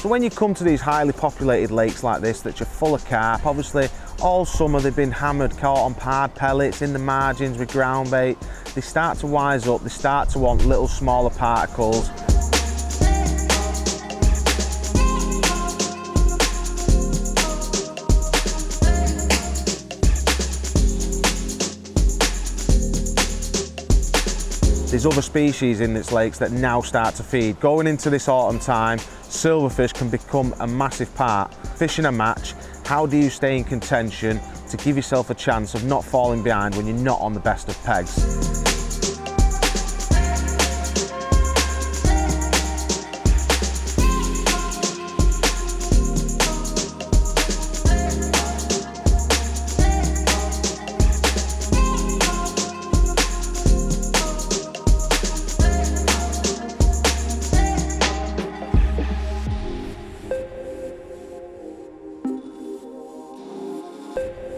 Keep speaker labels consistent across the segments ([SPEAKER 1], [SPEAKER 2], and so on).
[SPEAKER 1] So when you come to these highly populated lakes like this that are full of carp, obviously all summer they've been hammered, caught on hard pellets in the margins with ground bait, they start to wise up, they start to want little smaller particles. There's other species in its lakes that now start to feed. Going into this autumn time, silverfish can become a massive part. Fishing a match, how do you stay in contention to give yourself a chance of not falling behind when you're not on the best of pegs?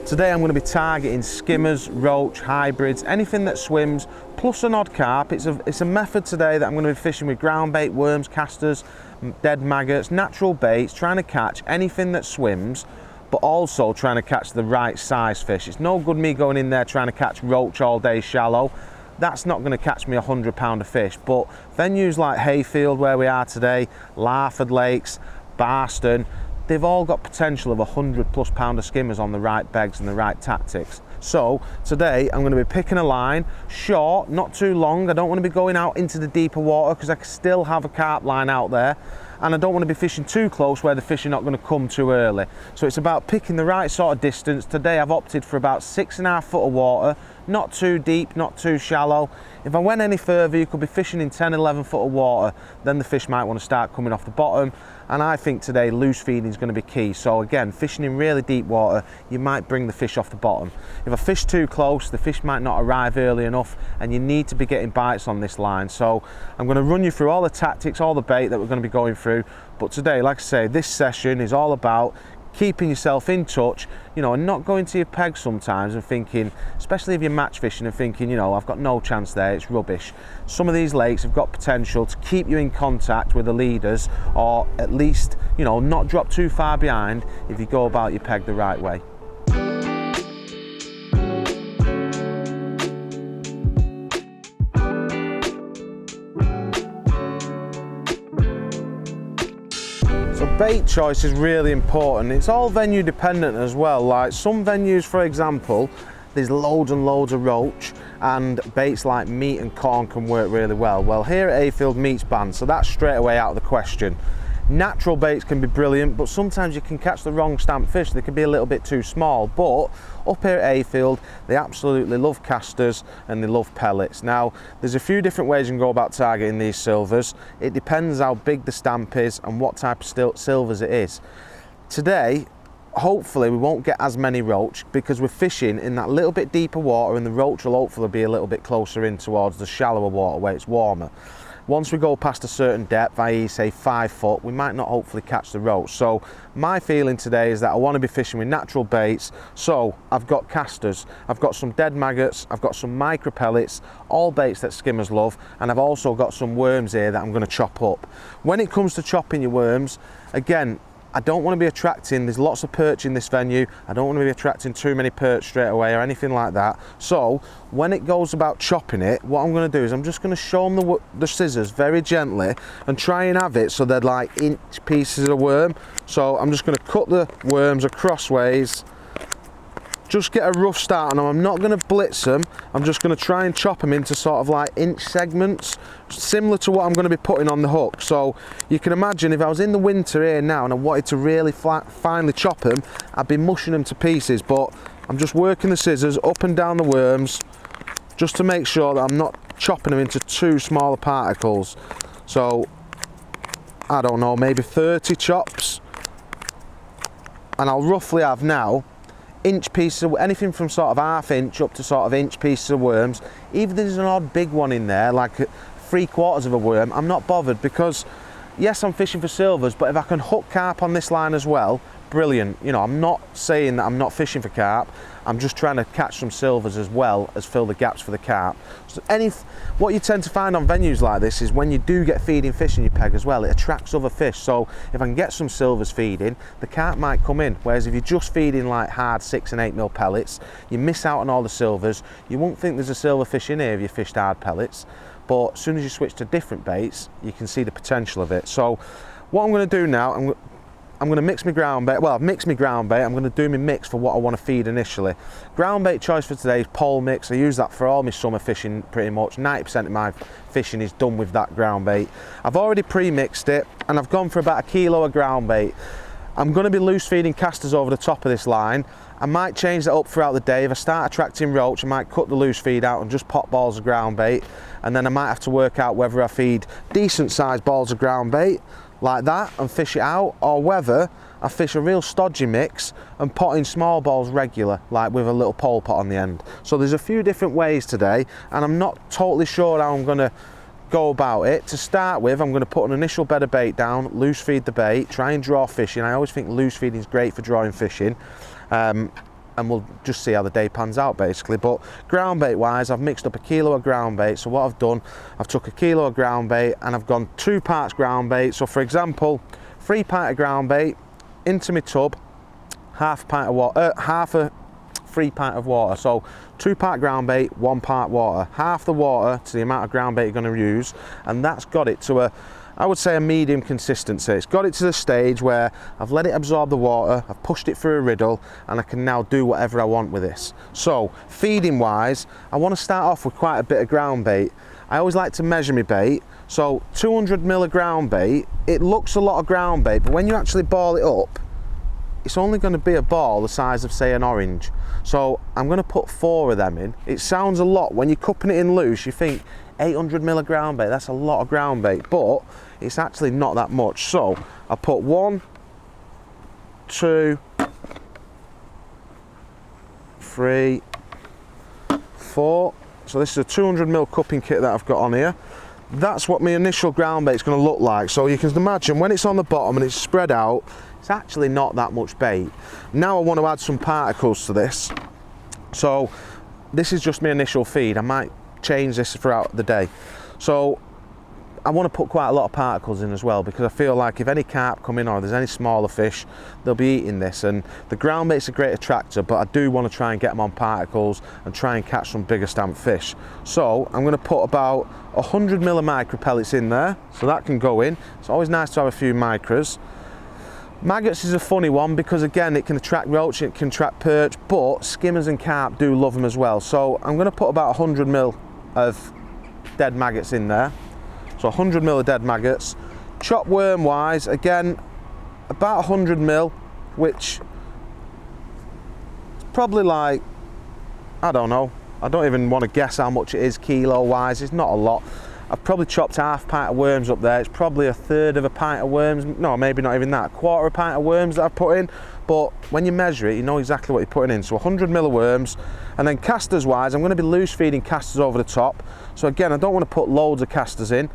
[SPEAKER 1] Today I'm going to be targeting skimmers, roach, hybrids, anything that swims, plus an odd carp. It's a method today that I'm going to be fishing with ground bait, worms, casters, dead maggots, natural baits, trying to catch anything that swims, but also trying to catch the right size fish. It's no good me going in there trying to catch roach all day shallow. That's not going to catch me a 100-pounder fish, but venues like Hayfield, where we are today, Hayfield Lakes, Barston, they've all got potential of 100+ pounder skimmers on the right begs and the right tactics. So today I'm going to be picking a line, short, not too long. I don't want to be going out into the deeper water because I can still have a carp line out there, and I don't want to be fishing too close where the fish are not going to come too early. So it's about picking the right sort of distance. Today I've opted for about 6.5 foot of water, not too deep, not too shallow. If I went any further, you could be fishing in 10, 11 foot of water, then the fish might want to start coming off the bottom. And I think today loose feeding is going to be key. So again, fishing in really deep water, you might bring the fish off the bottom. If I fish too close, the fish might not arrive early enough, and you need to be getting bites on this line. So I'm going to run you through all the tactics, all the bait that we're going to be going through. But today, like I say, this session is all about keeping yourself in touch, you know, and not going to your peg sometimes and thinking, especially if you're match fishing and thinking, you know, I've got no chance there, it's rubbish. Some of these lakes have got potential to keep you in contact with the leaders, or at least, you know, not drop too far behind if you go about your peg the right way. Bait choice is really important. It's all venue dependent as well. Like some venues, for example, there's loads and loads of roach, and baits like meat and corn can work really well. Well, here at Hayfield, meat's banned, so that's straight away out of the question. Natural baits can be brilliant, but sometimes you can catch the wrong stamp fish. They can be a little bit too small. But up here at Hayfield, they absolutely love casters and they love pellets. Now, there's a few different ways you can go about targeting these silvers. It depends how big the stamp is and what type of silvers it is. Today, hopefully we won't get as many roach because we're fishing in that little bit deeper water, and the roach will hopefully be a little bit closer in towards the shallower water where it's warmer. Once we go past a certain depth, i.e. say 5 foot, we might not hopefully catch the roach. So my feeling today is that I want to be fishing with natural baits. So I've got casters, I've got some dead maggots, I've got some micro pellets, all baits that skimmers love, and I've also got some worms here that I'm going to chop up. When it comes to chopping your worms, again, I don't want to be attracting, there's lots of perch in this venue, I don't want to be attracting too many perch straight away or anything like that. So when it goes about chopping it, what I'm going to do is I'm just going to show them the scissors very gently and try and have it so they're like inch pieces of worm. So I'm just going to cut the worms across ways, just get a rough start on them. I'm not going to blitz them, I'm just going to try and chop them into sort of like inch segments, similar to what I'm going to be putting on the hook. So you can imagine if I was in the winter here now and I wanted to really finely chop them, I'd be mushing them to pieces, but I'm just working the scissors up and down the worms just to make sure that I'm not chopping them into too smaller particles. So I don't know, maybe 30 chops, and I'll roughly have now inch pieces of anything from sort of ½ inch up to sort of inch pieces of worms. Even if there's an odd big one in there, like 3/4 of a worm, I'm not bothered, because yes, I'm fishing for silvers, but if I can hook carp on this line as well, brilliant. You know, I'm not saying that I'm not fishing for carp. I'm just trying to catch some silvers as well as fill the gaps for the carp. So what you tend to find on venues like this is when you do get feeding fish in your peg as well, it attracts other fish. So if I can get some silvers feeding, the carp might come in. Whereas if you're just feeding like hard 6 and 8 mil pellets, you miss out on all the silvers. You won't think there's a silverfish in here if you fished hard pellets. But as soon as you switch to different baits, you can see the potential of it. So what I'm going to do now, I'm going to mix my ground bait. Well, I've mixed my ground bait. I'm going to do my mix for what I want to feed initially. Ground bait choice for today is Pole Mix. I use that for all my summer fishing pretty much. 90% of my fishing is done with that ground bait. I've already pre-mixed it and I've gone for about 1 kilo of ground bait. I'm going to be loose feeding casters over the top of this line. I might change that up throughout the day. If I start attracting roach, I might cut the loose feed out and just pop balls of ground bait. And then I might have to work out whether I feed decent sized balls of ground bait like that and fish it out, or whether I fish a real stodgy mix and pot in small balls regular, like with a little pole pot on the end. So there's a few different ways today, and I'm not totally sure how I'm going to go about it. To start with, I'm going to put an initial bed of bait down, loose feed the bait, try and draw fishing. I always think loose feeding is great for drawing fishing. And we'll just see how the day pans out basically. But ground bait wise, I've mixed up 1 kilo of ground bait. So what I've done, I've took 1 kilo of ground bait and I've gone 2 parts ground bait. So for example, 3 pint of ground bait into my tub, half a 3 pint of water. So 2 part ground bait, 1 part water. Half the water to the amount of ground bait you're going to use, and that's got it to I would say a medium consistency. It's got it to the stage where I've let it absorb the water, I've pushed it through a riddle, and I can now do whatever I want with this. So feeding wise, I want to start off with quite a bit of ground bait. I always like to measure my bait. So 200 mil of ground bait, it looks a lot of ground bait, but when you actually ball it up, it's only going to be a ball the size of, say, an orange. So I'm going to put 4 of them in. It sounds a lot. When you're cupping it in loose, you think 800 mil of ground bait, that's a lot of ground bait, but it's actually not that much. So I put 1, 2, 3, 4. So this is a 200 mil cupping kit that I've got on here. That's what my initial ground bait is going to look like. So you can imagine when it's on the bottom and it's spread out, it's actually not that much bait. Now I want to add some particles to this. So this is just my initial feed. I might change this throughout the day. So I want to put quite a lot of particles in as well, because I feel like if any carp come in or there's any smaller fish, they'll be eating this. And the ground bait's a great attractor, but I do want to try and get them on particles and try and catch some bigger stamp fish. So I'm going to put about 100 mil of micro pellets in there, so that can go in. It's always nice to have a few micros. Maggots is a funny one because again it can attract roach, it can attract perch, but skimmers and carp do love them as well. So I'm going to put about 100 mil of dead maggots in there. So 100 mil of dead maggots. Chopped worm wise, again about 100 mil, which is probably like, I don't know, I don't even want to guess how much it is kilo wise. It's not a lot. I've probably chopped half pint of worms up there. It's probably 1/3 of a pint of worms. No, maybe not even that. 1/4 of a pint of worms that I've put in. But when you measure it, you know exactly what you're putting in. So 100 mil of worms. And then casters wise, I'm going to be loose feeding casters over the top. So again, I don't want to put loads of casters in.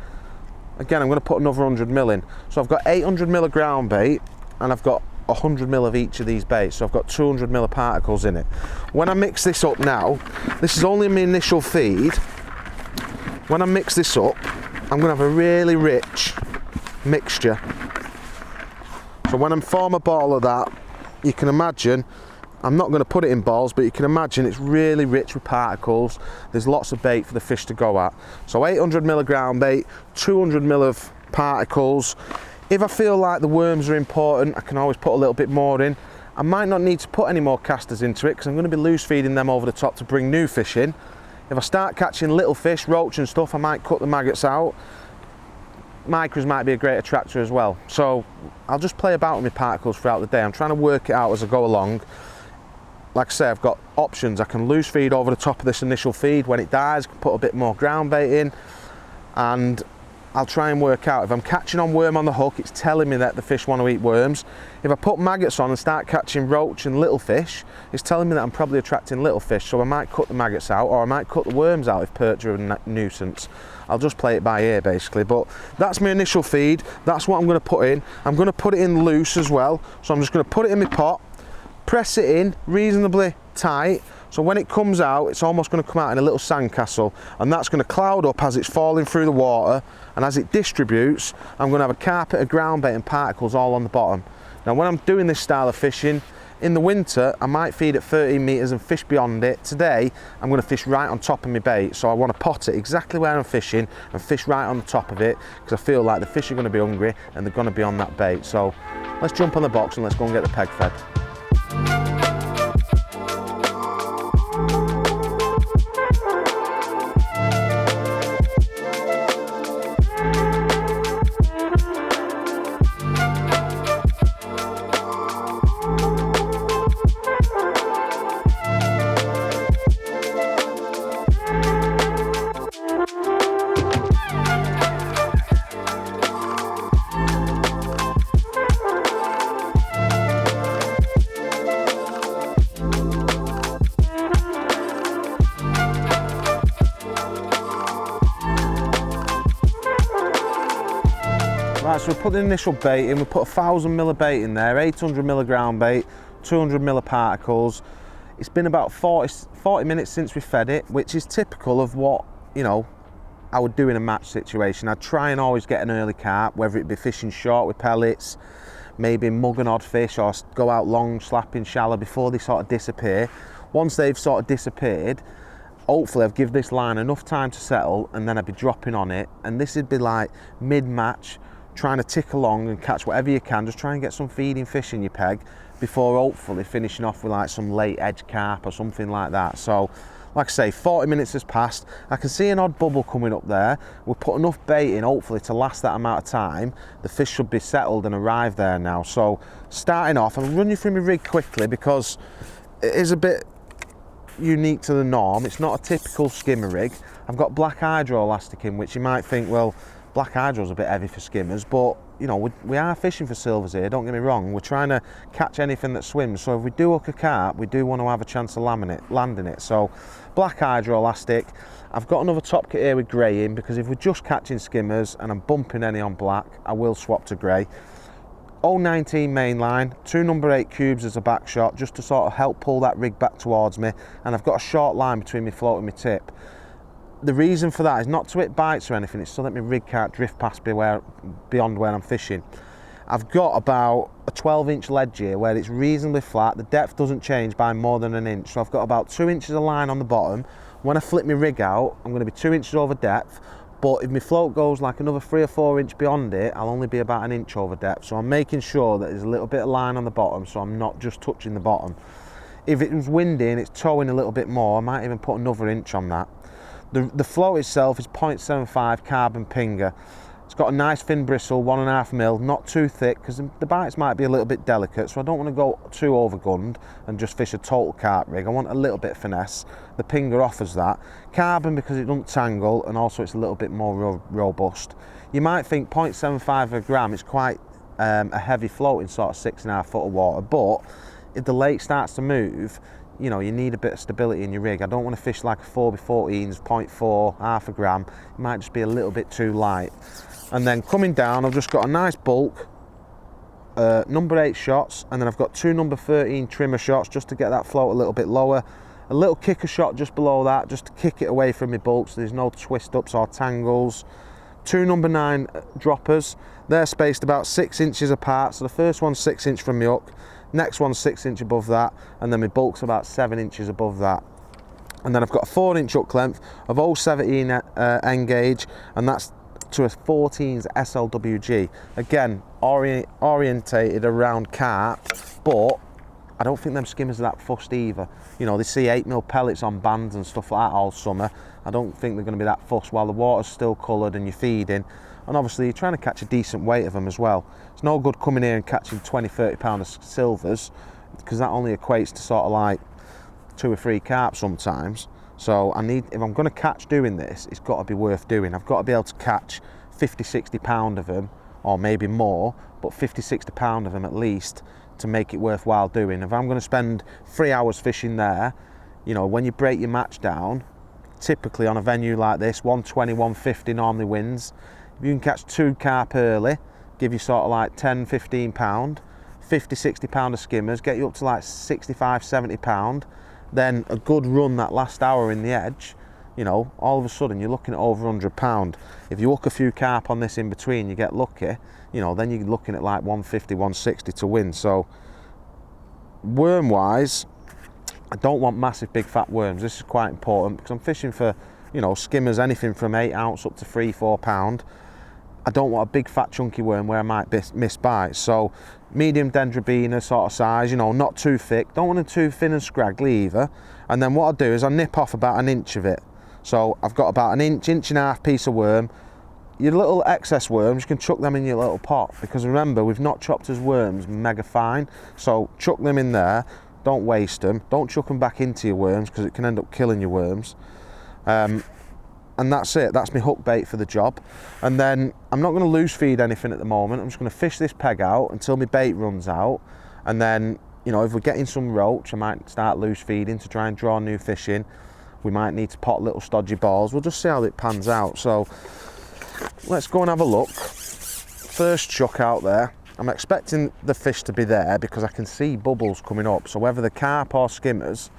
[SPEAKER 1] Again, I'm going to put another 100 mil in. So I've got 800 mil of ground bait and I've got 100 mil of each of these baits. So I've got 200 mil of particles in it. When I mix this up now, this is only my initial feed. When I mix this up, I'm going to have a really rich mixture. So when I form a ball of that, you can imagine, I'm not going to put it in balls, but you can imagine it's really rich with particles. There's lots of bait for the fish to go at. So 800 mil of ground bait, 200 mil of particles. If I feel like the worms are important, I can always put a little bit more in. I might not need to put any more casters into it because I'm going to be loose feeding them over the top to bring new fish in. If I start catching little fish, roach and stuff, I might cut the maggots out. Micros might be a great attractor as well. So I'll just play about with my particles throughout the day. I'm trying to work it out as I go along. Like I say, I've got options. I can loose feed over the top of this initial feed. When it dies, I can put a bit more ground bait in. And I'll try and work out. If I'm catching on worm on the hook, it's telling me that the fish want to eat worms. If I put maggots on and start catching roach and little fish, it's telling me that I'm probably attracting little fish, so I might cut the maggots out, or I might cut the worms out if perch are a nuisance. I'll just play it by ear basically, but that's my initial feed. That's what I'm going to put in. I'm going to put it in loose as well, so I'm just going to put it in my pot, press it in reasonably tight, so when it comes out, it's almost going to come out in a little sandcastle, and that's going to cloud up as it's falling through the water, and as it distributes, I'm going to have a carpet of ground bait and particles all on the bottom. Now when I'm doing this style of fishing, in the winter, I might feed at 13 metres and fish beyond it. Today, I'm going to fish right on top of my bait, so I want to pot it exactly where I'm fishing and fish right on the top of it, because I feel like the fish are going to be hungry and they're going to be on that bait. So let's jump on the box and let's go and get the peg fed. Right, so we put the initial bait in, we put 1,000 mil of bait in there, 800 mil of ground bait, 200 mil of particles. It's been about 40 minutes since we fed it, which is typical of what, you know, I would do in a match situation. I'd try and always get an early carp, whether it be fishing short with pellets, maybe mug an odd fish, or go out long, slapping shallow before they sort of disappear. Once they've sort of disappeared, hopefully I've given this line enough time to settle, and then I'd be dropping on it, and this would be like mid-match, trying to tick along and catch whatever you can, just try and get some feeding fish in your peg before hopefully finishing off with like some late edge carp or something like that. So like I say, 40 minutes has passed. I can see an odd bubble coming up there. We'll put enough bait in hopefully to last that amount of time. The fish should be settled and arrive there now. So starting off, I'll run you through my rig quickly because it is a bit unique to the norm. It's not a typical skimmer rig. I've got black hydro elastic in, which you might think, well, black hydro's a bit heavy for skimmers, but you know, we are fishing for silvers here, don't get me wrong. We're trying to catch anything that swims, so if we do hook a carp, we do want to have a chance of landing it. So black hydro elastic. I've got another top kit here with grey in, because if we're just catching skimmers and I'm bumping any on black, I will swap to grey. 019 mainline, 2 number 8 cubes as a back shot, just to sort of help pull that rig back towards me, and I've got a short line between my float and my tip. The reason for that is not to hit bites or anything, it's so that my rig can't drift past beyond where I'm fishing. I've got about a 12-inch ledge here where it's reasonably flat, the depth doesn't change by more than an inch, so I've got about 2 inches of line on the bottom. When I flip my rig out, I'm going to be 2 inches over depth, but if my float goes like another 3 or 4 inch beyond it, I'll only be about an inch over depth, so I'm making sure that there's a little bit of line on the bottom so I'm not just touching the bottom. If it was windy and it's towing a little bit more, I might even put another inch on that. The float itself is 0.75 carbon pinger. It's got a nice thin bristle, 1.5 mil, not too thick, because the bites might be a little bit delicate, so I don't want to go too overgunned and just fish a total carp rig. I want a little bit of finesse. The pinger offers that. Carbon because it doesn't tangle, and also it's a little bit more robust. You might think 0.75 a gram is quite a heavy float in sort of 6.5 foot of water, but if the lake starts to move, you know, you need a bit of stability in your rig. I don't want to fish like a 4x14s, 0.4, half a gram. It might just be a little bit too light. And then coming down, I've just got a nice bulk, number 8 shots, and then I've got 2 number 13 trimmer shots just to get that float a little bit lower. A little kicker shot just below that, just to kick it away from my bulk so there's no twist ups or tangles. 2 number 9 droppers. They're spaced about 6 inches apart, so the first one's 6 inch from my hook, next one's 6 inch above that, and then my bulk's about 7 inches above that. And then I've got a 4-inch hook length of 0.17 N-gauge, and that's to a 14's SLWG. Again, orientated around carp, but I don't think them skimmers are that fussed either. You know, they see 8mm pellets on bands and stuff like that all summer. I don't think they're going to be that fussed while the water's still coloured and you're feeding. And obviously you're trying to catch a decent weight of them as well. It's no good coming here and catching 20-30 pound of silvers, because that only equates to sort of like 2 or 3 carp sometimes. So if I'm going to catch doing this, it's got to be worth doing. I've got to be able to catch 50, 60 pound of them, or maybe more, but 50, 60 pound of them at least to make it worthwhile doing. If I'm going to spend 3 hours fishing there, you know, when you break your match down, typically on a venue like this, 120, 150 normally wins. If you can catch 2 carp early, give you sort of like 10, 15 pound, 50, 60 pound of skimmers, get you up to like 65, 70 pound, then a good run that last hour in the edge, you know, all of a sudden you're looking at over 100 pound. If you hook a few carp on this in between, you get lucky, you know, then you're looking at like 150, 160 to win. So worm wise, I don't want massive big fat worms. This is quite important because I'm fishing for, you know, skimmers, anything from 8 ounce up to 3, 4 pound. I don't want a big fat chunky worm where I might miss bites. So medium dendrobina sort of size, you know, not too thick. Don't want them too thin and scraggly either. And then what I'll do is I'll nip off about 1 inch of it. So I've got about 1 inch, 1.5 inch piece of worm. Your little excess worms, you can chuck them in your little pot, because remember, we've not chopped as worms mega fine. So chuck them in there, don't waste them. Don't chuck them back into your worms because it can end up killing your worms. And that's it, that's my hook bait for the job. And then I'm not going to loose feed anything at the moment. I'm just going to fish this peg out until my bait runs out. And then, you know, if we're getting some roach, I might start loose feeding to try and draw new fish in. We might need to pot little stodgy balls. We'll just see how it pans out. So let's go and have a look. First chuck out there. I'm expecting the fish to be there because I can see bubbles coming up. So whether the carp or skimmers,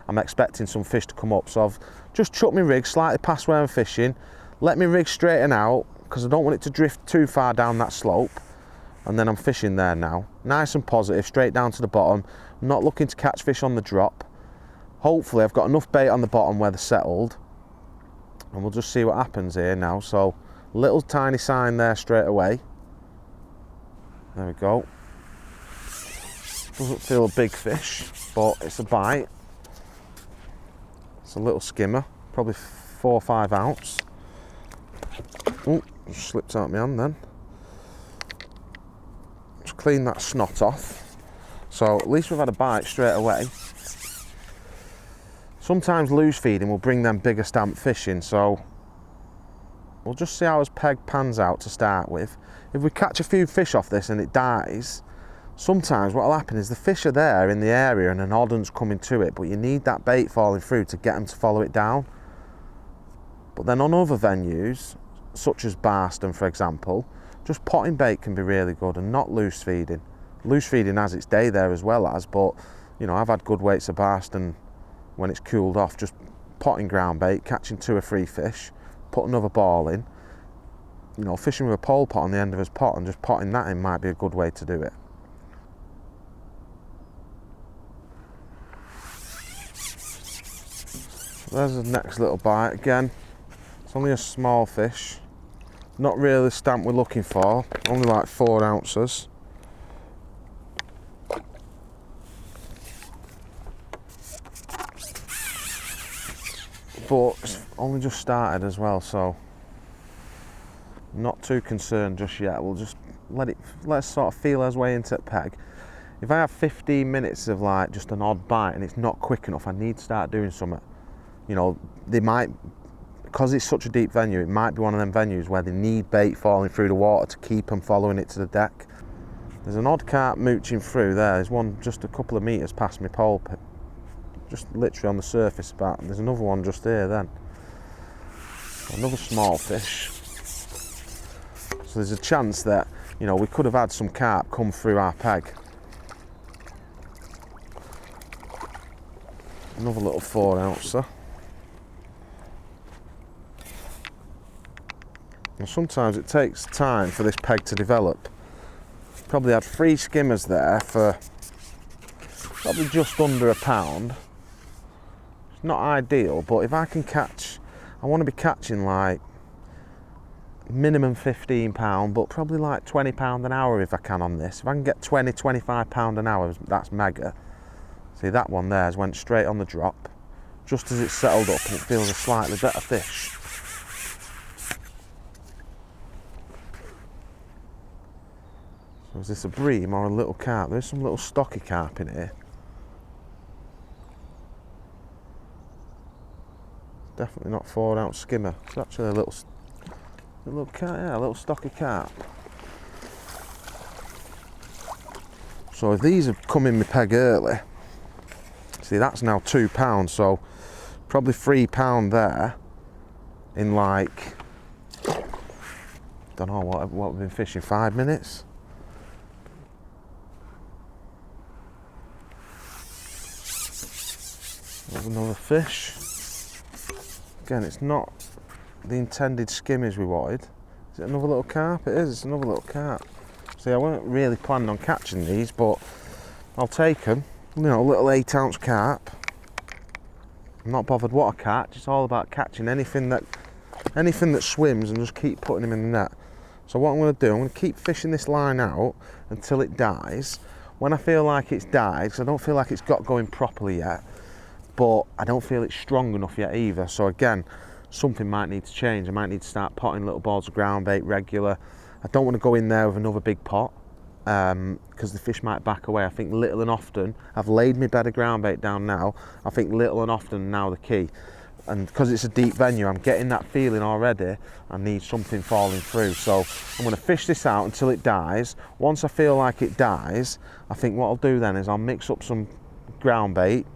[SPEAKER 1] I'm expecting some fish to come up. So I've just chucked my rig slightly past where I'm fishing, let my rig straighten out because I don't want it to drift too far down that slope, and then I'm fishing there now. Nice and positive, straight down to the bottom. I'm not looking to catch fish on the drop. Hopefully I've got enough bait on the bottom where they're settled, and we'll just see what happens here now. So little tiny sign there straight away. There we go. Doesn't feel a big fish, but it's a bite. It's a little skimmer, probably 4 or 5 ounce. Oh, just slipped out my hand then. Just clean that snot off. So at least we've had a bite straight away. Sometimes loose feeding will bring them bigger stamp fish in, so we'll just see how his peg pans out to start with. If we catch a few fish off this and it dies, sometimes what will happen is the fish are there in the area and an odd one's coming to it, but you need that bait falling through to get them to follow it down. But then on other venues, such as Barston for example, just potting bait can be really good and not loose feeding. Loose feeding has its day there as well as, but you know, I've had good weights of Barston when it's cooled off, just potting ground bait, catching 2 or 3 fish, put another ball in, you know, fishing with a pole pot on the end of his pot and just potting that in might be a good way to do it. There's the next little bite again. It's only a small fish, not really the stamp we're looking for, only like 4 ounces. But it's only just started as well, so not too concerned just yet. We'll just let's sort of feel our way into the peg. If I have 15 minutes of like just an odd bite and it's not quick enough, I need to start doing something. You know, they might, because it's such a deep venue, it might be one of them venues where they need bait falling through the water to keep them following it to the deck. There's an odd carp mooching through there. There's one just a couple of metres past my pole pit, just literally on the surface about. There's another one just here then. Another small fish. So there's a chance that, you know, we could have had some carp come through our peg. Another little 4 ouncer. And sometimes it takes time for this peg to develop. Probably had 3 skimmers there for probably just under £1. It's not ideal, but if I can catch, I want to be catching like minimum £15, but probably like £20 an hour if I can on this. If I can get £20, £25 an hour, that's mega. See, that one there has went straight on the drop, just as it's settled up and it feels a slightly better fish. So is this a bream or a little carp? There's some little stocky carp in here. Definitely not 4 ounce skimmer. It's actually a A little carp, yeah, a little stock of carp. So if these have come in my peg early, see that's now £2, so probably £3 there in like, don't know what we've been fishing, 5 minutes. There's another fish. Again, it's not the intended skimmers we wanted. Is it another little carp? It is, it's another little carp. See, I weren't really planning on catching these, but I'll take them. You know, a little 8-ounce carp. I'm not bothered what I catch, it's all about catching anything that swims and just keep putting them in the net. So what I'm going to do, I'm going to keep fishing this line out until it dies. When I feel like it's died, because I don't feel like it's got going properly yet, but I don't feel it's strong enough yet either. So again, something might need to change. I might need to start potting little balls of ground bait regular. I don't want to go in there with another big pot because the fish might back away. I think little and often, I've laid my bed of ground bait down now, I think little and often now the key. And because it's a deep venue, I'm getting that feeling already, I need something falling through. So I'm going to fish this out until it dies. Once I feel like it dies, I think what I'll do then is I'll mix up some ground bait.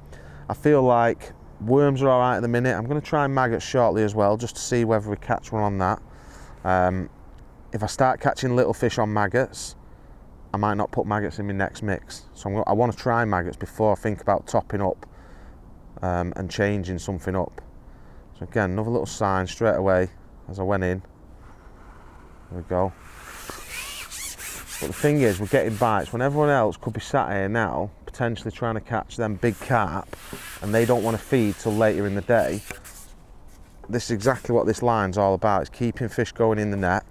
[SPEAKER 1] I feel like worms are all right at the minute. I'm going to try maggots shortly as well, just to see whether we catch one on that. If I start catching little fish on maggots, I might not put maggots in my next mix. So I want to try maggots before I think about topping up and changing something up. So again, another little sign straight away as I went in. There we go. But the thing is, we're getting bites when everyone else could be sat here now, potentially trying to catch them big carp, and they don't want to feed till later in the day. This is exactly what this line's all about. It's keeping fish going in the net.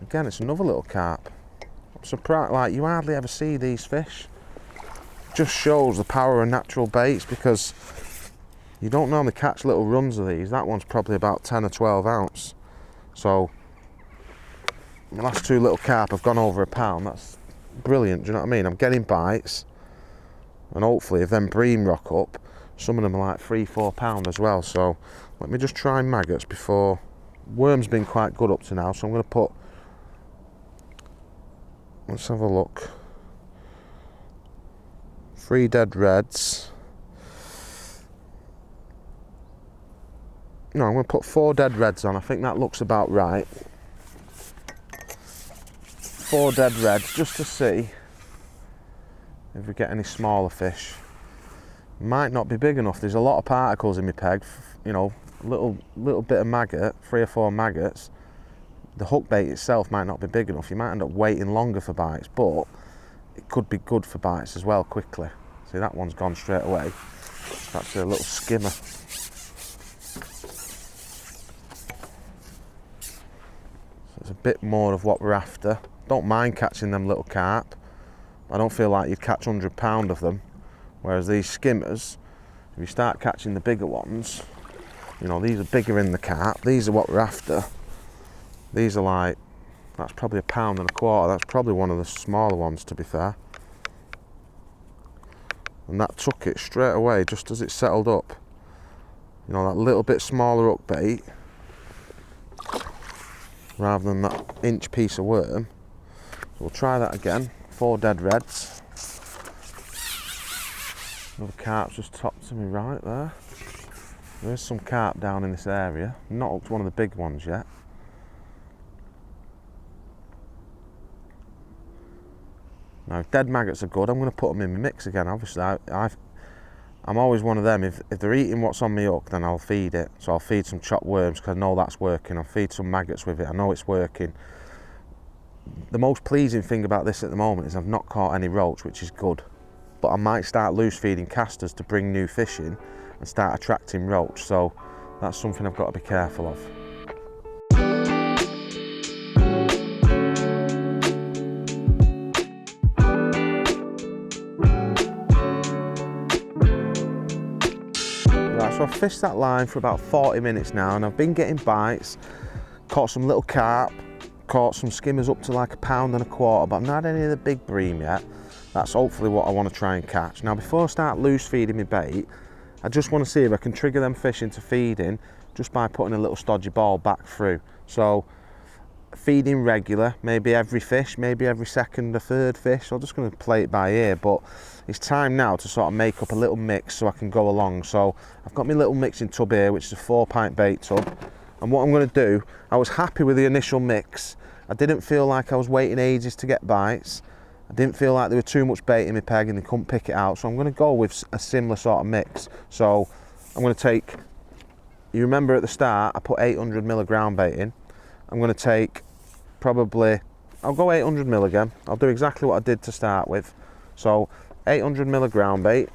[SPEAKER 1] Again, it's another little carp. I'm surprised, like, you hardly ever see these fish. Just shows the power of natural baits, because you don't normally catch little runs of these. That one's probably about 10 or 12 ounce. So the last two little carp have gone over £1. That's brilliant, do you know what I mean? I'm getting bites, and hopefully if them bream rock up, some of them are like £3–4 as well. So let me just try maggots before. Worm's been quite good up to now, so I'm going to put, let's have a look, 3 dead reds. No, I'm going to put 4 dead reds on. I think that looks about right. 4 dead reds, just to see if we get any smaller fish. Might not be big enough. There's a lot of particles in my peg, you know, little bit of maggot, 3 or 4 maggots. The hook bait itself might not be big enough. You might end up waiting longer for bites, but it could be good for bites as well quickly. See, that one's gone straight away. That's a little skimmer. So it's a bit more of what we're after. Don't mind catching them little carp. I don't feel like you'd catch £100 of them. Whereas these skimmers, if you start catching the bigger ones, you know, these are bigger in the carp. These are what we're after. These are like, that's probably £1.25. That's probably one of the smaller ones, to be fair. And that took it straight away, just as it settled up. You know, that little bit smaller hook bait, rather than that inch piece of worm. So we'll try that again. 4 dead reds. Another carp's just topped to me right there. There is some carp down in this area. Not up to one of the big ones yet. Now, if dead maggots are good, I'm going to put them in my mix again. Obviously, I'm always one of them. If they're eating what's on my hook, then I'll feed it. So I'll feed some chopped worms because I know that's working. I'll feed some maggots with it. I know it's working. The most pleasing thing about this at the moment is I've not caught any roach, which is good. But I might start loose feeding casters to bring new fish in and start attracting roach. So that's something I've got to be careful of. Right, so I've fished that line for about 40 minutes now, and I've been getting bites, caught some little carp, caught some skimmers up to like £1.25, but I've not had any of the big bream yet. That's hopefully what I want to try and catch. Now, before I start loose feeding my bait, I just want to see if I can trigger them fish into feeding just by putting a little stodgy ball back through. So feeding regular, maybe every fish, maybe every second or third fish. I'm just going to play it by ear, but it's time now to sort of make up a little mix so I can go along. So I've got my little mixing tub here, which is a 4-pint bait tub, and what I'm going to do, I was happy with the initial mix. I didn't feel like I was waiting ages to get bites. I didn't feel like there was too much bait in my peg and they couldn't pick it out, so I'm going to go with a similar sort of mix. So I'm going to take, you remember at the start I put 800 ml ground bait in. I'm going to take probably, I'll go 800 ml again. I'll do exactly what I did to start with. So 800 ml ground bait.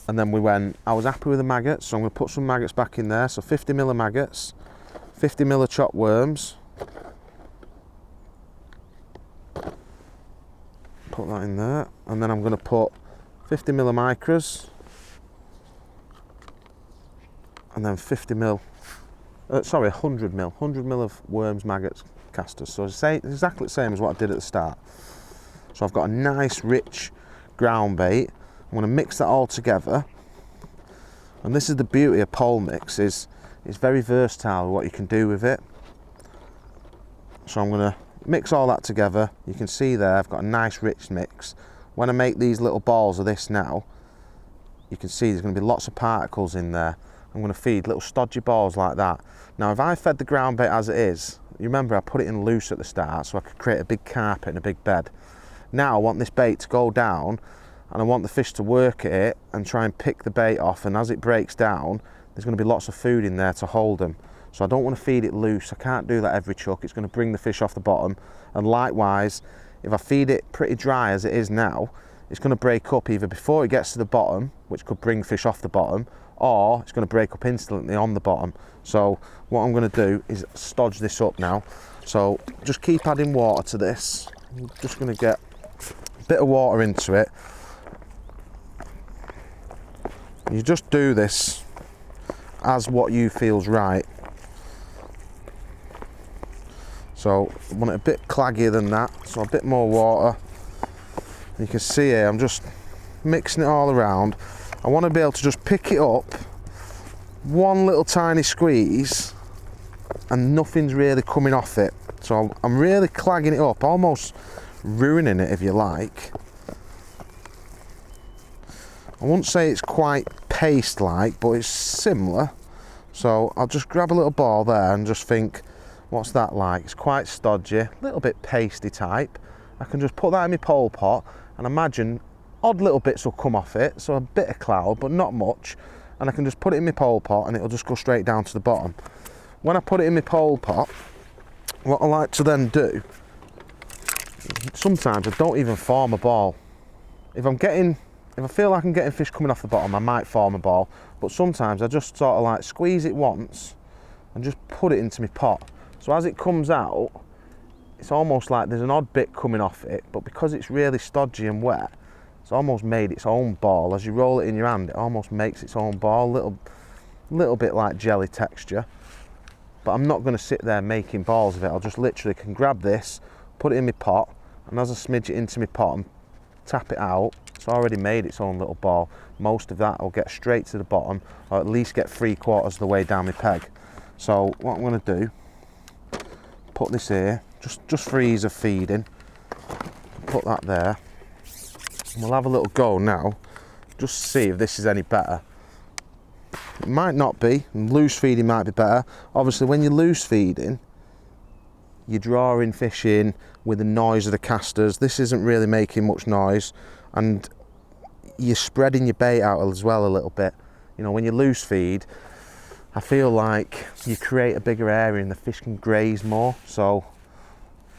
[SPEAKER 1] And then we went, I was happy with the maggots, so I'm going to put some maggots back in there. So 50 ml maggots, 50 ml chopped worms. Put that in there. And then I'm going to put 50 ml micras. And then 50 ml, sorry, 100 ml of worms, maggots, casters. So it's exactly the same as what I did at the start. So I've got a nice rich ground bait. I'm going to mix that all together. And this is the beauty of pole mix, is it's very versatile with what you can do with it. So I'm going to mix all that together. You can see there I've got a nice rich mix. When I make these little balls of this now, you can see there's going to be lots of particles in there. I'm going to feed little stodgy balls like that. Now if I fed the ground bait as it is, you remember I put it in loose at the start so I could create a big carpet and a big bed. Now I want this bait to go down and I want the fish to work at it and try and pick the bait off, and as it breaks down there's going to be lots of food in there to hold them. So I don't want to feed it loose. I can't do that every chuck. It's going to bring the fish off the bottom. And likewise, if I feed it pretty dry as it is now, it's going to break up either before it gets to the bottom, which could bring fish off the bottom, or it's going to break up instantly on the bottom. So what I'm going to do is stodge this up now. So just keep adding water to this. I'm just going to get a bit of water into it. You just do this as what you feel's right. So I want it a bit claggier than that, so a bit more water. You can see here I'm just mixing it all around. I want to be able to just pick it up, one little tiny squeeze, and nothing's really coming off it. So I'm really clagging it up, almost ruining it if you like. I wouldn't say it's quite paste-like, but it's similar. So I'll just grab a little ball there and just think, what's that like? It's quite stodgy, a little bit pasty type. I can just put that in my pole pot and imagine odd little bits will come off it, so a bit of cloud, but not much. And I can just put it in my pole pot and it'll just go straight down to the bottom. When I put it in my pole pot, what I like to then do, sometimes I don't even form a ball. If I feel like I'm getting fish coming off the bottom, I might form a ball, but sometimes I just sort of like squeeze it once and just put it into my pot. So as it comes out, it's almost like there's an odd bit coming off it, but because it's really stodgy and wet, it's almost made its own ball. As you roll it in your hand, it almost makes its own ball, little bit like jelly texture. But I'm not going to sit there making balls of it. I'll just literally can grab this, put it in my pot, and as I smidge it into my pot and tap it out, it's already made its own little ball. Most of that will get straight to the bottom, or at least get 3/4 of the way down my peg. So what I'm going to do, put this here, just for ease of feeding, put that there. We'll have a little go now, just to see if this is any better. It might not be, loose feeding might be better. Obviously when you're loose feeding, you're drawing fish in with the noise of the casters. This isn't really making much noise, and you're spreading your bait out as well a little bit. You know, when you loose feed, I feel like you create a bigger area and the fish can graze more. So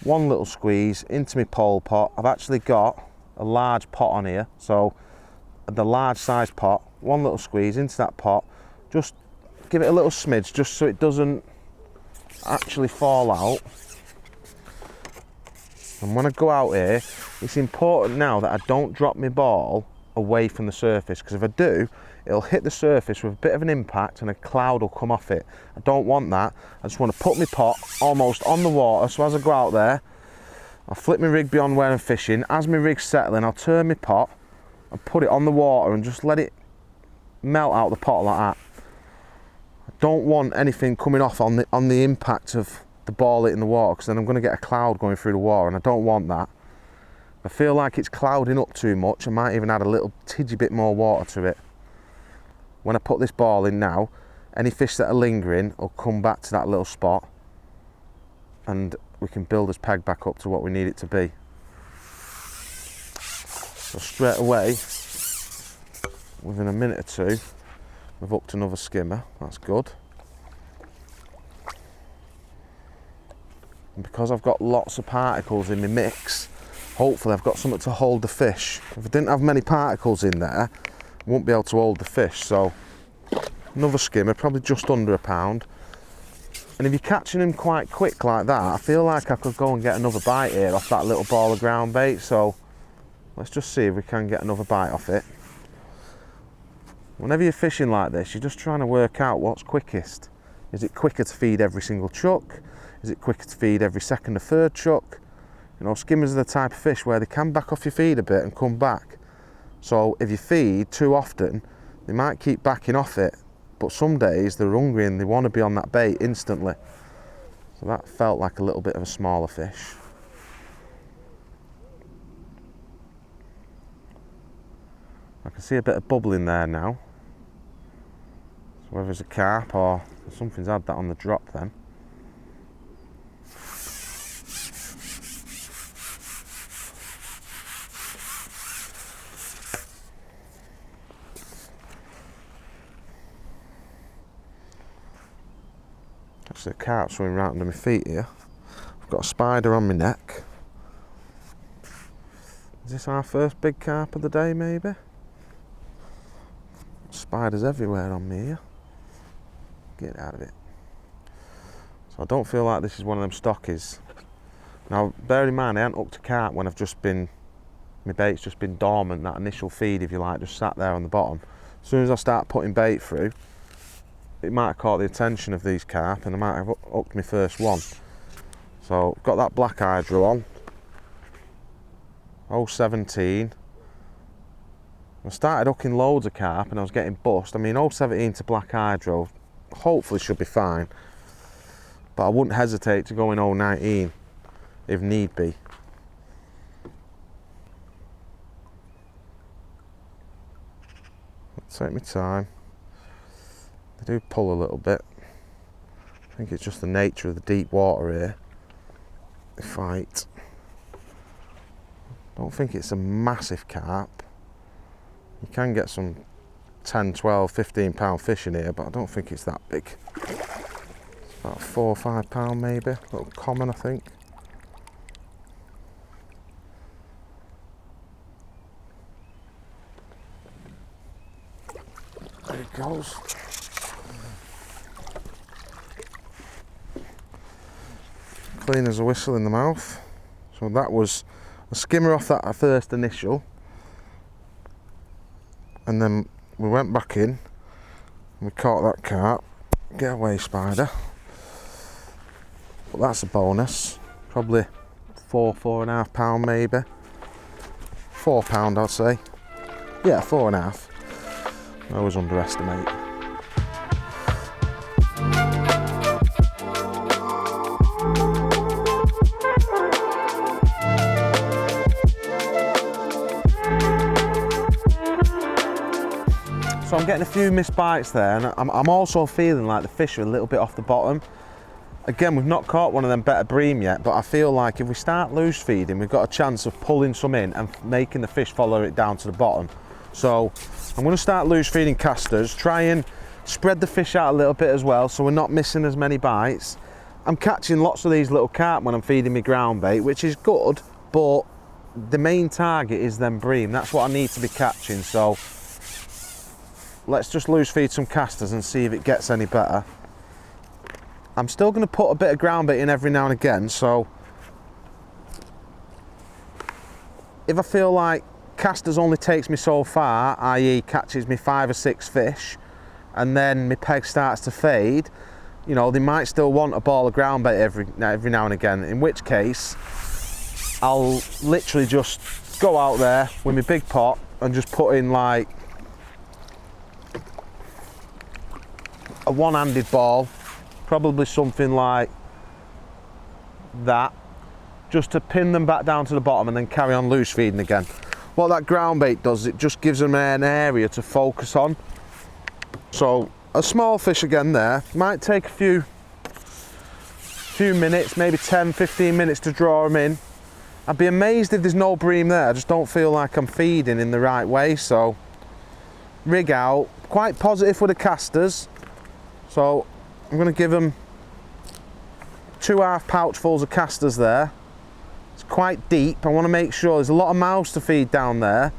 [SPEAKER 1] one little squeeze into my pole pot. I've actually got a large pot on here, so the large size pot, one little squeeze into that pot, just give it a little smidge just so it doesn't actually fall out. And when I go out here, it's important now that I don't drop my ball away from the surface, because if I do, it'll hit the surface with a bit of an impact and a cloud will come off it. I don't want that. I just want to put my pot almost on the water, so as I go out there, I'll flip my rig beyond where I'm fishing. As my rig's settling, I'll turn my pot and put it on the water and just let it melt out the pot like that. I don't want anything coming off on the impact of the ball hitting the water, because then I'm going to get a cloud going through the water, and I don't want that. I feel like it's clouding up too much. I might even add a little tidgy bit more water to it. When I put this ball in now, any fish that are lingering will come back to that little spot, and we can build this peg back up to what we need it to be. So straight away, within a minute or two, we've hooked another skimmer. That's good. And because I've got lots of particles in my mix, hopefully I've got something to hold the fish. If I didn't have many particles in there, I won't be able to hold the fish. So another skimmer, probably just under a pound. And if you're catching them quite quick like that, I feel like I could go and get another bite here off that little ball of ground bait. So let's just see if we can get another bite off it. Whenever you're fishing like this, you're just trying to work out what's quickest. Is it quicker to feed every single chuck? Is it quicker to feed every second or third chuck? You know, skimmers are the type of fish where they can back off your feed a bit and come back. So if you feed too often, they might keep backing off it, but some days they're hungry and they want to be on that bait instantly. So that felt like a little bit of a smaller fish. I can see a bit of bubbling there now. So whether it's a carp or something's had that on the drop then. Actually, a carp swimming right under my feet here. I've got a spider on my neck. Is this our first big carp of the day, maybe? Spiders everywhere on me here. Get out of it. So I don't feel like this is one of them stockies. Now, bear in mind, I haven't hooked a carp when my bait's just been dormant, that initial feed, if you like, just sat there on the bottom. As soon as I start putting bait through, it might have caught the attention of these carp and I might have hooked my first one. So I've got that black hydro on. 017. I started hooking loads of carp and I was getting bust. I mean, 017 to black hydro hopefully should be fine, but I wouldn't hesitate to go in 019 if need be. I'll take my time. They do pull a little bit. I think it's just the nature of the deep water here. They fight. Don't think it's a massive carp. You can get some 10, 12, 15 pound fish in here, but I don't think it's that big. It's about 4 or 5 pound maybe, a little common I think. There he goes. Clean as a whistle in the mouth. So that was a skimmer off that first initial. And then we went back in and we caught that carp. Get away, spider. But that's a bonus. Probably 4.5 pound maybe. 4 pound I'd say. Yeah, 4.5. I always underestimate. So I'm getting a few missed bites there, and I'm also feeling like the fish are a little bit off the bottom. Again, we've not caught one of them better bream yet, but I feel like if we start loose feeding, we've got a chance of pulling some in and making the fish follow it down to the bottom. So I'm going to start loose feeding casters, try and spread the fish out a little bit as well, so we're not missing as many bites. I'm catching lots of these little carp when I'm feeding my ground bait, which is good, but the main target is them bream. That's what I need to be catching. So let's just loose feed some casters and see if it gets any better. I'm still going to put a bit of ground bait in every now and again, so if I feel like casters only takes me so far, i.e. catches me 5 or 6 fish, and then my peg starts to fade, you know, they might still want a ball of ground bait every now and again, in which case I'll literally just go out there with my big pot and just put in like a one-handed ball, probably something like that, just to pin them back down to the bottom and then carry on loose feeding again. What that ground bait does, it just gives them an area to focus on. So a small fish again there, might take a few minutes, maybe 10-15 minutes to draw them in. I'd be amazed if there's no bream there. I just don't feel like I'm feeding in the right way. So rig out, quite positive with the casters. So I'm going to give them 2.5 pouchfuls of casters there. It's quite deep. I want to make sure there's a lot of mouths to feed down there.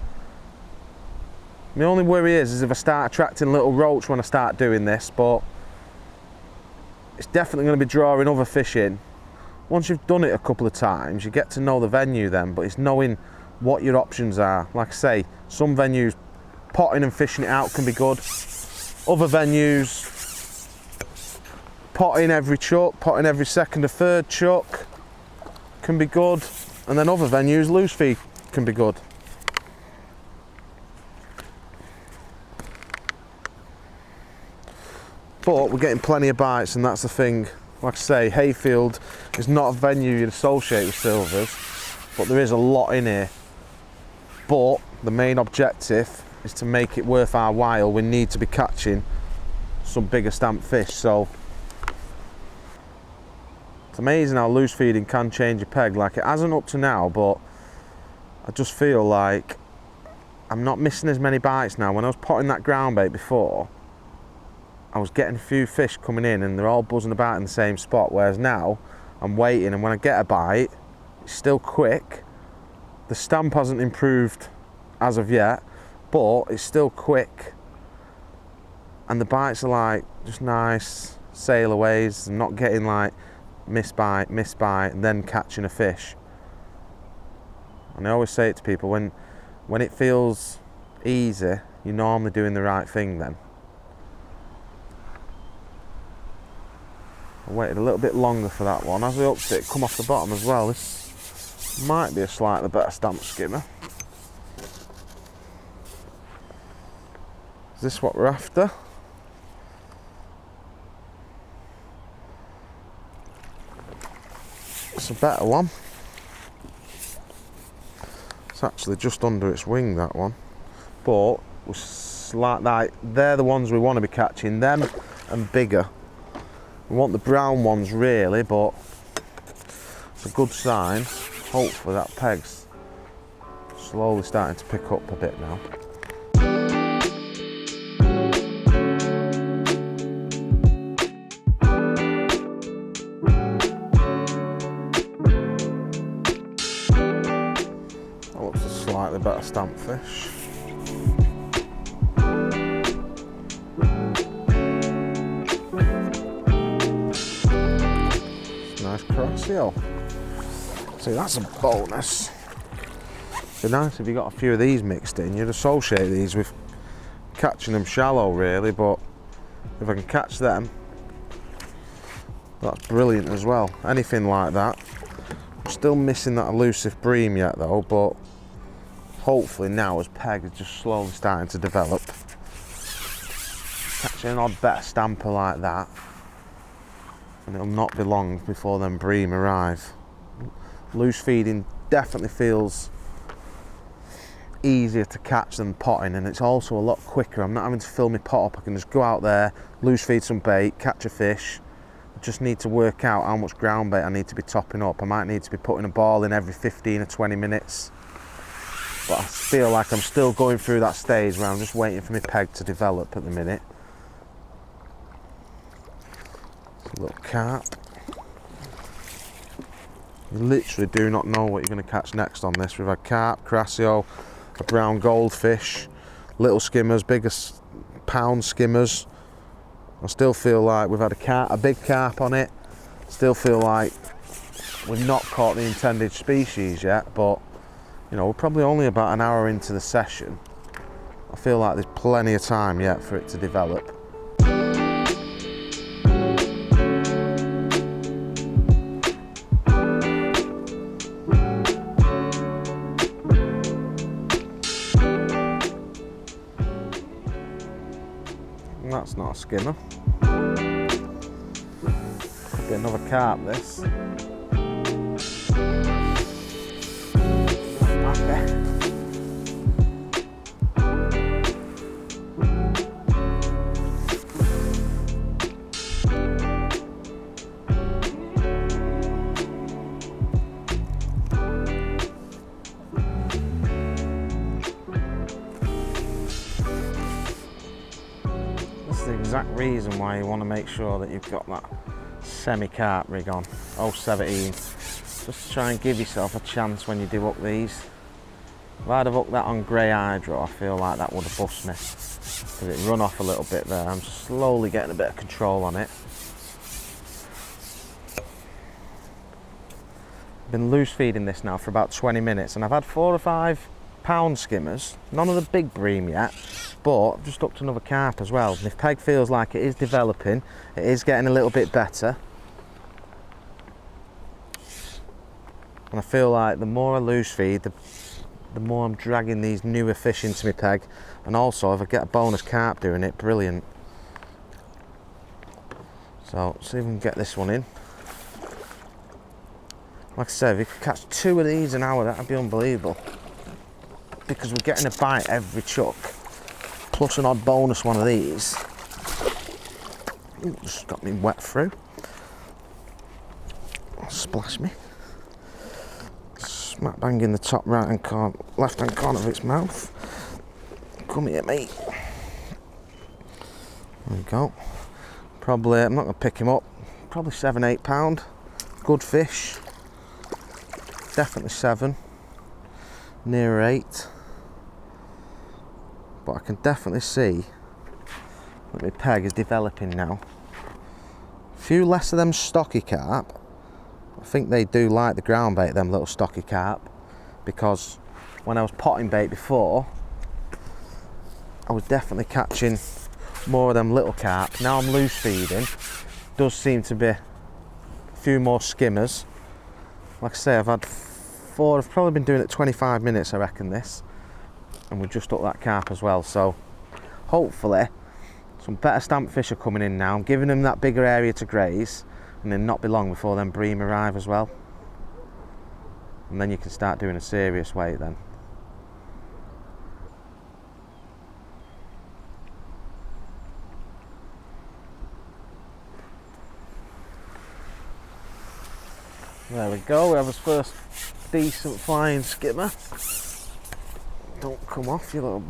[SPEAKER 1] My only worry is if I start attracting little roach when I start doing this, but it's definitely going to be drawing other fish in. Once you've done it a couple of times, you get to know the venue then, but it's knowing what your options are. Like I say, some venues, potting and fishing it out can be good. Other venues, potting every chuck, potting every second or third chuck can be good. And then other venues, loose feed can be good. But we're getting plenty of bites, and that's the thing. Like I say, Hayfield is not a venue you'd associate with silvers, but there is a lot in here. But the main objective is to make it worth our while. We need to be catching some bigger stamp fish. So it's amazing how loose feeding can change your peg. Like, it hasn't up to now, but I just feel like I'm not missing as many bites now. When I was potting that ground bait before, I was getting a few fish coming in and they're all buzzing about in the same spot, whereas now I'm waiting, and when I get a bite, it's still quick. The stamp hasn't improved as of yet, but it's still quick, and the bites are like just nice sailaways. I'm not getting like miss bite, and then catching a fish. And I always say it to people, when it feels easy, you're normally doing the right thing then. I waited a little bit longer for that one. As I upped it, come off the bottom as well. This might be a slightly better stamp skimmer. Is this what we're after? It's a better one. It's actually just under its wing, that one. But like they're the ones we want to be catching, them and bigger. We want the brown ones really, but it's a good sign. Hopefully that peg's slowly starting to pick up a bit now. That looks a slightly better stamp fish. Nice Crassio. See, that's a bonus. It'd be nice if you got a few of these mixed in. You'd associate these with catching them shallow really, but if I can catch them, that's brilliant as well. Anything like that. I'm still missing that elusive bream yet though, but hopefully now as peg is just slowly starting to develop, catching an odd better stamper like that, and it'll not be long before them bream arrive. Loose feeding definitely feels easier to catch than potting, and it's also a lot quicker. I'm not having to fill my pot up. I can just go out there, loose feed some bait, catch a fish. I just need to work out how much ground bait I need to be topping up. I might need to be putting a ball in every 15 or 20 minutes. But I feel like I'm still going through that stage where I'm just waiting for my peg to develop at the minute. A little carp. You literally do not know what you're going to catch next on this. We've had carp, Crassio, a brown goldfish, little skimmers, bigger pound skimmers. I still feel like we've had a big carp on it. Still feel like we've not caught the intended species yet, but you know, we're probably only about an hour into the session. I feel like there's plenty of time yet for it to develop. That's not a skimmer. Be another carp, this. That's the exact reason why you want to make sure that you've got that semi-carp rig on, 017, just to try and give yourself a chance when you do hook these. If I'd have hooked that on grey hydro, I feel like that would have bust me, because it run off a little bit there. I'm slowly getting a bit of control on it. I've been loose feeding this now for about 20 minutes, and I've had 4 or 5 pound skimmers, none of the big bream yet, but I've just hooked another carp as well. And if peg feels like it is developing, it is getting a little bit better, and I feel like the more I loose feed, the more I'm dragging these newer fish into my peg, and also if I get a bonus carp doing it, brilliant. So see if we can get this one in. Like I said, if we could catch 2 of these an hour, that'd be unbelievable, because we're getting a bite every chuck, plus an odd bonus one of these. Ooh, just got me wet through. Splash me. Smack bang in the top right-hand corner, left-hand corner of its mouth. Come here, mate. There we go. Probably, I'm not going to pick him up, probably 7-8 pound. Good fish. Definitely 7. Near 8. But I can definitely see that my peg is developing now. A few less of them stocky carp. I think they do like the ground bait, them little stocky carp, because when I was potting bait before, I was definitely catching more of them little carp. Now I'm loose feeding, does seem to be a few more skimmers. Like I say, I've had 4, I've probably been doing it 25 minutes, I reckon, this, and we've just hooked that carp as well. So hopefully some better stamp fish are coming in now. I'm giving them that bigger area to graze, and then not be long before them bream arrive as well, and then you can start doing a serious weight then. There we go, we have his first decent flying skimmer. Don't come off, you little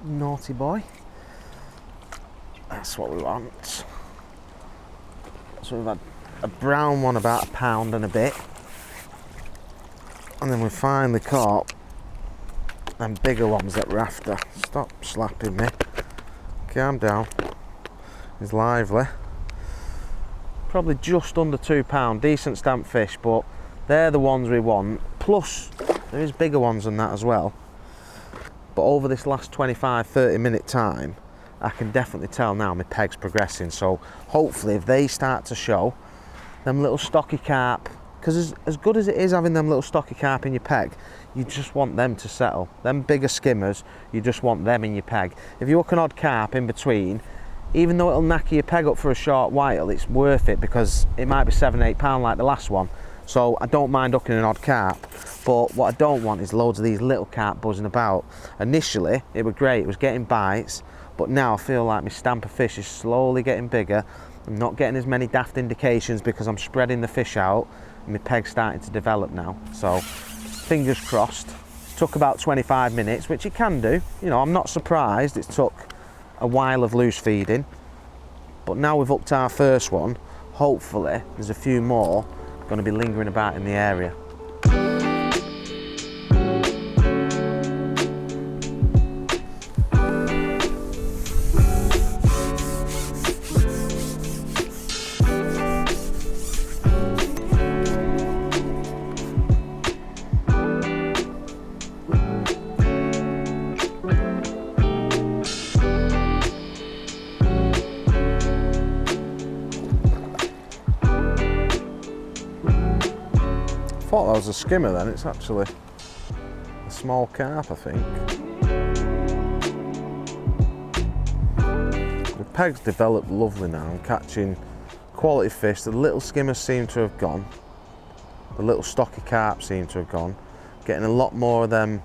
[SPEAKER 1] naughty boy. That's what we want. So we've had a brown one about £1 pound and a bit, and then we finally caught them bigger ones that we're after. Stop slapping me. Calm down. He's lively. Probably just under £2 pound. Decent stamp fish, but they're the ones we want. Plus, there is bigger ones than that as well. But over this last 25-30 minute time, I can definitely tell now my peg's progressing. So hopefully if they start to show, them little stocky carp, because as good as it is having them little stocky carp in your peg, you just want them to settle. Them bigger skimmers, you just want them in your peg. If you hook an odd carp in between, even though it'll knacker your peg up for a short while, it's worth it, because it might be 7-8 pound like the last one. So I don't mind hooking an odd carp, but what I don't want is loads of these little carp buzzing about. Initially it was great, it was getting bites, but now I feel like my stamp of fish is slowly getting bigger. I'm not getting as many daft indications because I'm spreading the fish out, and my peg's starting to develop now. So fingers crossed. Took about 25 minutes, which it can do. You know, I'm not surprised it took a while of loose feeding, but now we've hooked our first one. Hopefully there's a few more going to be lingering about in the area. I thought that was a skimmer then, it's actually a small carp, I think. The peg's developed lovely now. I'm catching quality fish. The little skimmers seem to have gone. The little stocky carp seem to have gone. Getting a lot more of them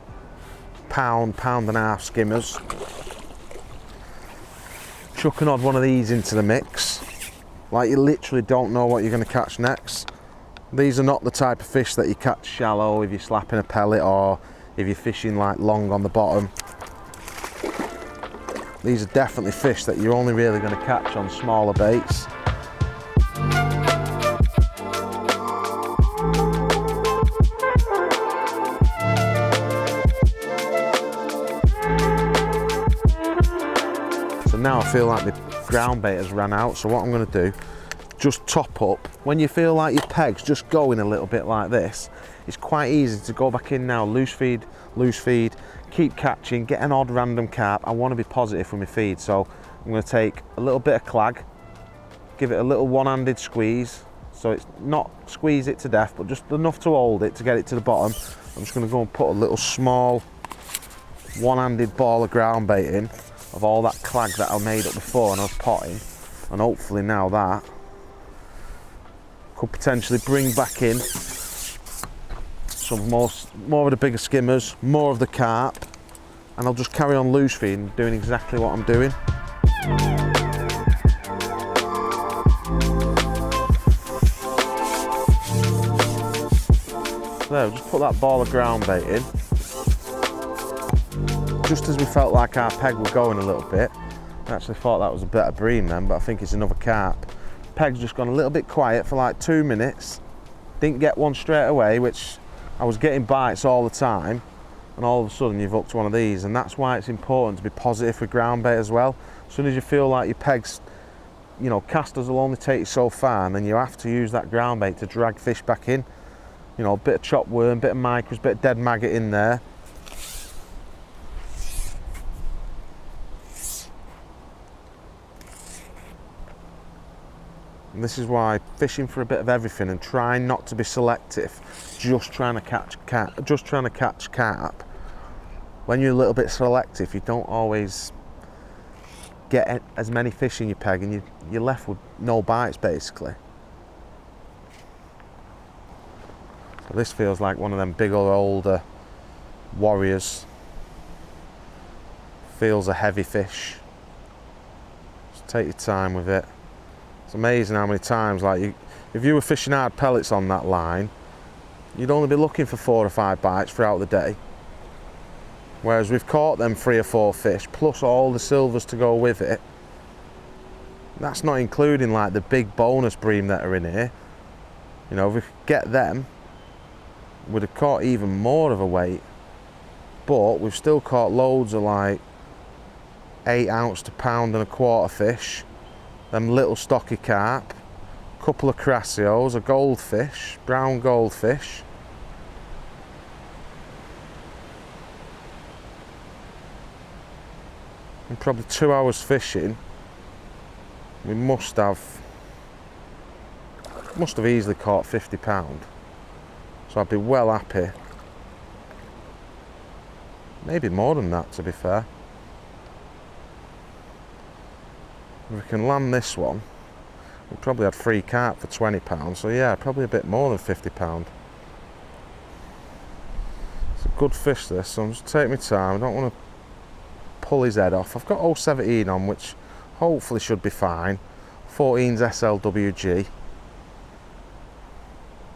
[SPEAKER 1] pound and a half skimmers. Chuck an odd one of these into the mix. Like you literally don't know what you're going to catch next. These are not the type of fish that you catch shallow if you're slapping a pellet or if you're fishing like long on the bottom. These are definitely fish that you're only really going to catch on smaller baits. So now I feel like the ground bait has ran out, so what I'm going to do, just top up. When you feel like your peg's just going a little bit like this, it's quite easy to go back in now, loose feed, keep catching, get an odd random carp. I want to be positive with my feed, so I'm going to take a little bit of clag, give it a little one-handed squeeze, so it's not squeeze it to death, but just enough to hold it to get it to the bottom. I'm just going to go and put a little small one-handed ball of ground bait in of all that clag that I made up before and I was potting, and hopefully now that could potentially bring back in some more of the bigger skimmers, more of the carp, and I'll just carry on loose feeding, doing exactly what I'm doing. So there, just put that ball of ground bait in. Just as we felt like our peg was going a little bit, I actually thought that was a better bream then, but I think it's another carp. Peg's just gone a little bit quiet for like 2 minutes. Didn't get one straight away, which I was getting bites all the time, and all of a sudden you've hooked one of these, and that's why it's important to be positive with ground bait as well. As soon as you feel like your peg's, you know, casters will only take you so far, and then you have to use that ground bait to drag fish back in. You know, a bit of chopped worm, bit of micros, bit of dead maggot in there. And this is why fishing for a bit of everything and trying not to be selective, just trying to catch carp. When you're a little bit selective, you don't always get as many fish in your peg, and you're left with no bites basically. So this feels like one of them bigger, older warriors. Feels a heavy fish. Just take your time with it. It's amazing how many times, like, if you were fishing hard pellets on that line, you'd only be looking for 4 or 5 bites throughout the day. Whereas we've caught them 3 or 4 fish, plus all the silvers to go with it. That's not including like the big bonus bream that are in here. You know, if we could get them, we'd have caught even more of a weight. But we've still caught loads of like 8 ounce to pound and a quarter fish. Them little stocky carp, a couple of crassios, a goldfish, brown goldfish. In probably 2 hours fishing, we must have easily caught 50 pound. So I'd be well happy. Maybe more than that, to be fair. If we can land this one, we probably had 3 carp for 20 pounds, so yeah, probably a bit more than 50 pound. It's a good fish this, so I'm just taking my time. I don't want to pull his head off. I've got 017 on, which hopefully should be fine. 14's SLWG.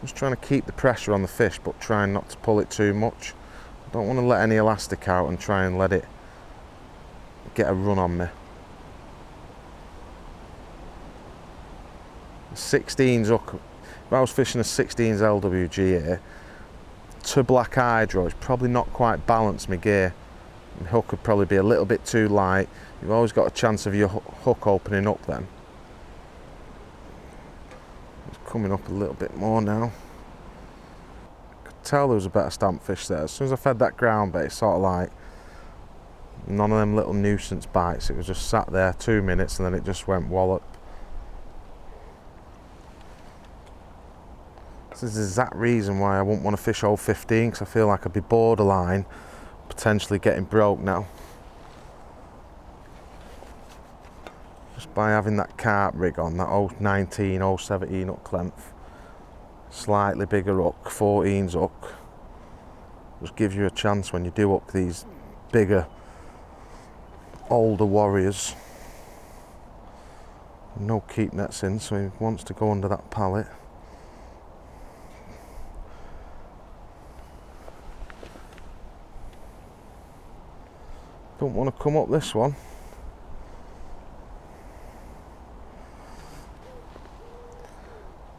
[SPEAKER 1] Just trying to keep the pressure on the fish, but trying not to pull it too much. I don't want to let any elastic out and try and let it get a run on me. 16's hook. If I was fishing a 16's LWG here, to black hydro, it's probably not quite balanced my gear. The hook would probably be a little bit too light. You've always got a chance of your hook opening up then. It's coming up a little bit more now. I could tell there was a better stamp fish there. As soon as I fed that ground bait, sort of like none of them little nuisance bites. It was just sat there 2 minutes and then it just went wallop. This is the exact reason why I wouldn't want to fish 015, because I feel like I'd be borderline potentially getting broke now. Just by having that carp rig on, that 019, 017 hook length, slightly bigger hook, 14's hook, just gives you a chance when you do hook these bigger, older warriors. No keep nets in, so he wants to go under that pallet. Don't want to come up this one.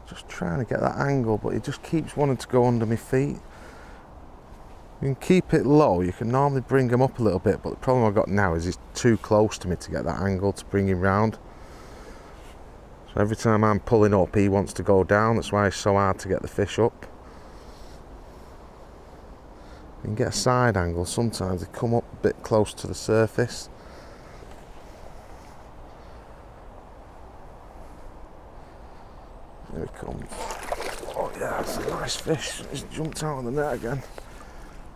[SPEAKER 1] Just trying to get that angle, but he just keeps wanting to go under my feet. You can keep it low, you can normally bring him up a little bit, but the problem I've got now is he's too close to me to get that angle to bring him round. So every time I'm pulling up, he wants to go down. That's why it's so hard to get the fish up. You can get a side angle, sometimes they come up a bit close to the surface. Here he comes. Oh yeah, it's a nice fish. He's jumped out of the net again.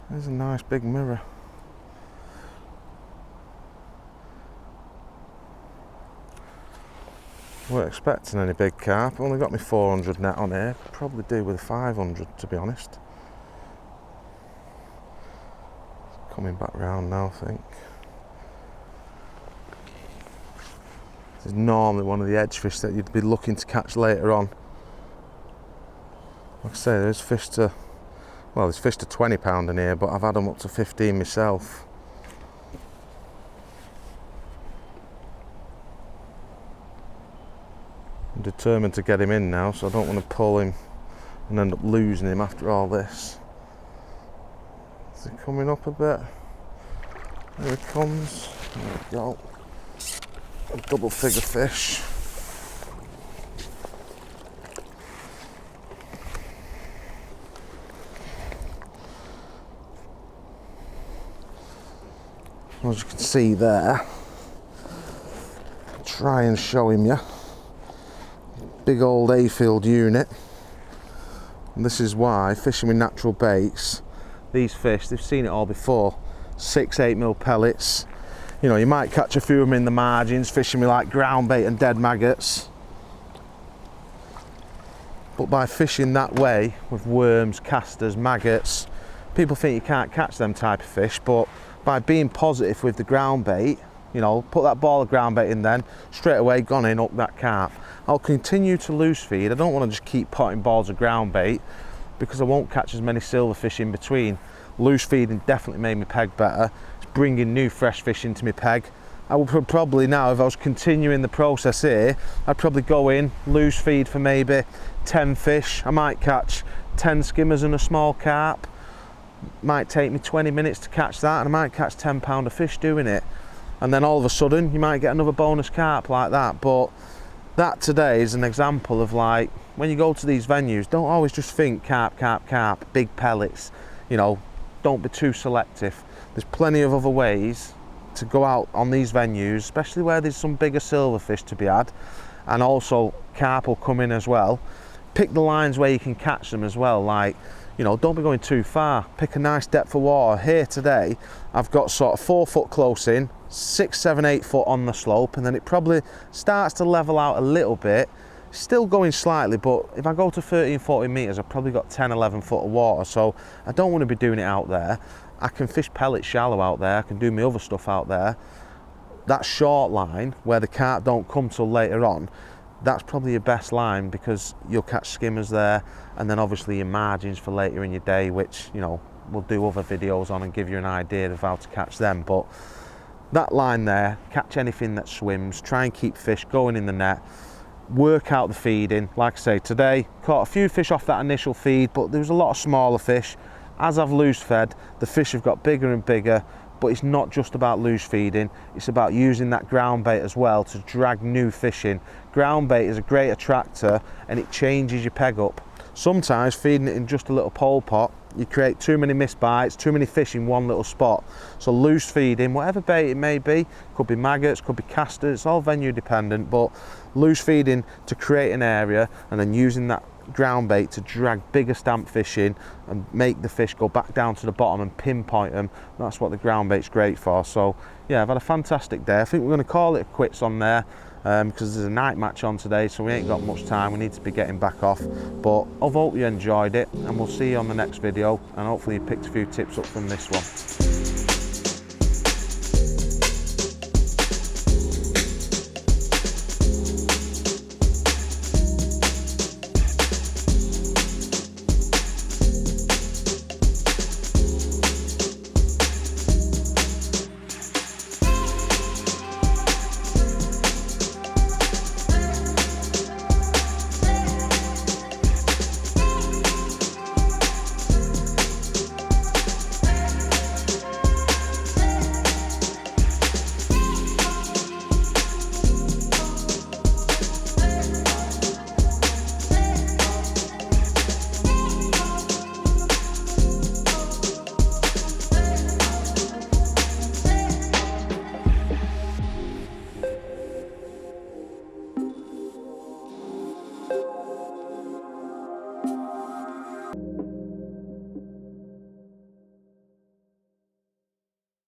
[SPEAKER 1] There's a nice big mirror. Weren't expecting any big carp. Only got me 400 net on here. Could probably do with 500 to be honest. Coming back round now, I think. This is normally one of the edge fish that you'd be looking to catch later on. Like I say, there's fish to, well, there's fish to 20 pound in here, but I've had them up to 15 myself. I'm determined to get him in now, so I don't want to pull him and end up losing him after all this. Is he coming up a bit? There he comes. There we go. A double figure fish. As you can see there, try and show him you. Big old Hayfield unit. And this is why fishing with natural baits, these fish, they've seen it all before. 6-8mm pellets. You know, you might catch a few of them in the margins, fishing with like ground bait and dead maggots. But by fishing that way, with worms, casters, maggots, people think you can't catch them type of fish, but by being positive with the ground bait, you know, put that ball of ground bait in then, straight away gone in, hook that carp. I'll continue to loose feed. I don't want to just keep potting balls of ground bait because I won't catch as many silverfish in between. Loose feeding definitely made me peg better. It's bringing new fresh fish into my peg. I would probably now, if I was continuing the process here, I'd probably go in, loose feed for maybe 10 fish. I might catch 10 skimmers and a small carp. Might take me 20 minutes to catch that, and I might catch 10 pound of fish doing it. And then all of a sudden, you might get another bonus carp like that. But that today is an example of, like, when you go to these venues, don't always just think carp, carp, carp, big pellets. You know, don't be too selective. There's plenty of other ways to go out on these venues, especially where there's some bigger silverfish to be had, and also carp will come in as well. Pick the lines where you can catch them as well. Like, you know, don't be going too far. Pick a nice depth of water. Here today, I've got sort of 4 foot close in, 6, 7, 8 foot on the slope, and then it probably starts to level out a little bit. Still going slightly, but if I go to 13, 14 meters, I've probably got 10, 11 foot of water, so I don't want to be doing it out there. I can fish pellets shallow out there. I can do my other stuff out there. That short line, where the carp don't come till later on, that's probably your best line, because you'll catch skimmers there, and then obviously your margins for later in your day, which, you know, we'll do other videos on and give you an idea of how to catch them. But that line there, catch anything that swims, try and keep fish going in the net, work out the feeding. Like I say, today caught a few fish off that initial feed, but there was a lot of smaller fish. As I've loose fed, the fish have got bigger and bigger. But it's not just about loose feeding, it's about using that ground bait as well to drag new fish in. Ground bait is a great attractor, and it changes your peg up. Sometimes feeding it in just a little pole pot, you create too many missed bites, too many fish in one little spot. So loose feeding, whatever bait it may be, could be maggots, could be casters, it's all venue dependent, but loose feeding to create an area, and then using that ground bait to drag bigger stamp fish in and make the fish go back down to the bottom and pinpoint them. That's what the ground bait's great for. So yeah, I've had a fantastic day. I think we're going to call it quits on there. because there's a night match on today, so we ain't got much time. We need to be getting back off. But I hope you enjoyed it, and we'll see you on the next video, and hopefully you picked a few tips up from this one.